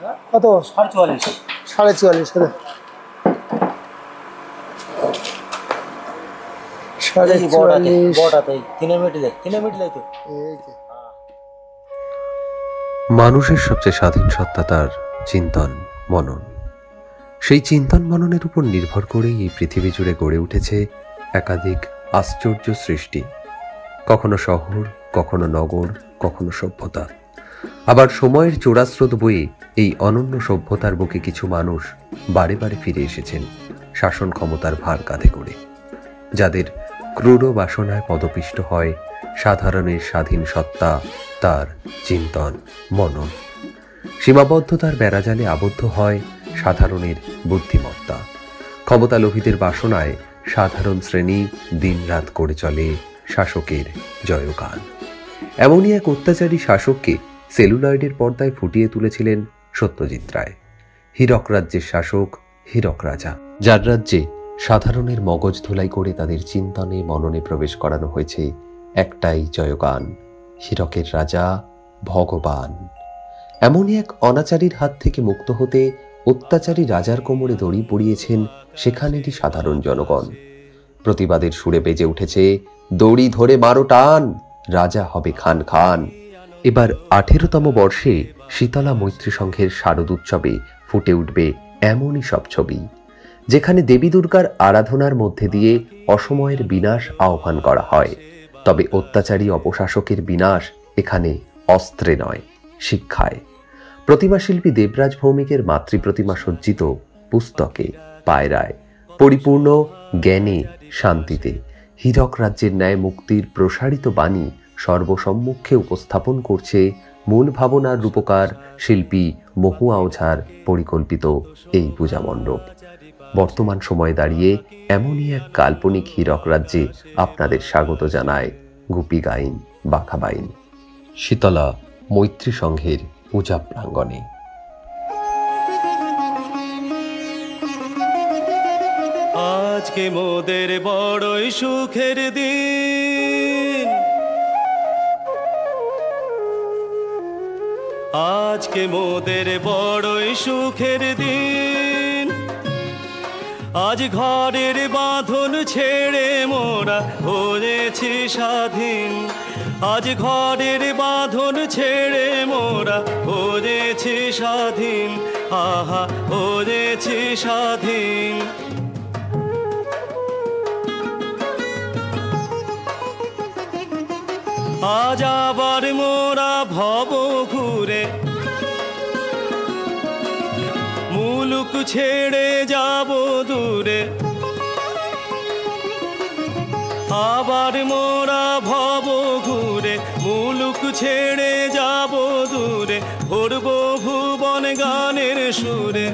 কত? 44.5। 44.5 মানুষের সবচেয়ে স্বাধীন সত্তা তার চিন্তন মনন। সেই চিন্তন মননের উপর নির্ভর করেই এই পৃথিবী জুড়ে গড়ে উঠেছে একাধিক আশ্চর্য সৃষ্টি, কখনো শহর, কখনো নগর, কখনো সভ্যতা। আবার সময়ের চোরাস্রোত বয়ে এই অনন্য সভ্যতার বুকে কিছু মানুষ বারে বারে ফিরে এসেছেন শাসন ক্ষমতার ভার কাঁধে করে, যাদের ক্রূর বাসনায় পদপিষ্ট হয় সাধারণের স্বাধীন সত্তা, তার চিন্তন মনন। সীমাবদ্ধতার বেড়াজালে আবদ্ধ হয় সাধারণের বুদ্ধিমত্তা। ক্ষমতালোভীদের বাসনায় সাধারণ শ্রেণী দিনরাত করে চলে শাসকের জয়গান। এমনই এক অত্যাচারী শাসককে সেলুলয়েডের পর্দায় ফুটিয়ে তুলেছিলেন সত্যজিৎ রায়। হীরক রাজ্যের শাসক হীরক রাজা, যার রাজ্যে সাধারণের মগজ ধোলাই করে তাদের চিন্তনে মননে প্রবেশ করানো হয়েছে একটাই জয়গান, হীরকের রাজা ভগবান। এমনই এক অনাচারীর হাত থেকে মুক্ত হতে অত্যাচারী রাজার কোমরে দড়ি পরিয়েছেন সেখানেরই সাধারণ জনগণ। প্রতিবাদের সুরে বেজে উঠেছে দড়ি ধরে মারো টান, রাজা হবে খান খান। এবার 18তম বর্ষে শীতলা মৈত্রী সংঘের শারদ উৎসবে ফুটে উঠবে এমনই সব ছবি, যেখানে দেবী দুর্গার আরাধনার মধ্যে দিয়ে অসময়ের বিনাশ আহ্বান করা হয়। তবে অত্যাচারী অপশাসকের বিনাশ এখানে অস্ত্রে নয়, শিক্ষায়। প্রতিমা শিল্পী দেবরাজ ভৌমিকের মাতৃপ্রতিমা সজ্জিত পুস্তকে, পায়রায়, পরিপূর্ণ জ্ঞানে, শান্তিতে হীরক রাজ্যের ন্যায় মুক্তির প্রসারিত বাণী সর্বসম্মুখে উপস্থাপন করছে মূল ভাবনার রূপকার শিল্পী মহুয়া ওঝার পরিকল্পিত এই পূজা মণ্ডপ। বর্তমান সময়ে দাঁড়িয়ে এমনই এক কাল্পনিক হীরক রাজ্যে আপনাদের স্বাগত জানায় গুপি গাইন বাঘাবাইন শীতলা মৈত্রী সংঘের পূজা প্রাঙ্গণে। আজকে মোদের বড়ই সুখের দিন, আজকে মোদের বড়ই সুখের দিন। আজ ঘরের বাঁধন ছেড়ে মোরা হয়েছি স্বাধীন, আজ ঘরের বাঁধন ছেড়ে মোরা হয়েছি স্বাধীন, আহা হয়েছি স্বাধীন। আজ আবার মোরা ভব ঘুরে মুলুক ছেড়ে যাব দূরে, আবার মোরা ভব ঘুরে মুলুক ছেড়ে যাব দূরে, ভরব ভুবন গানের সুরে।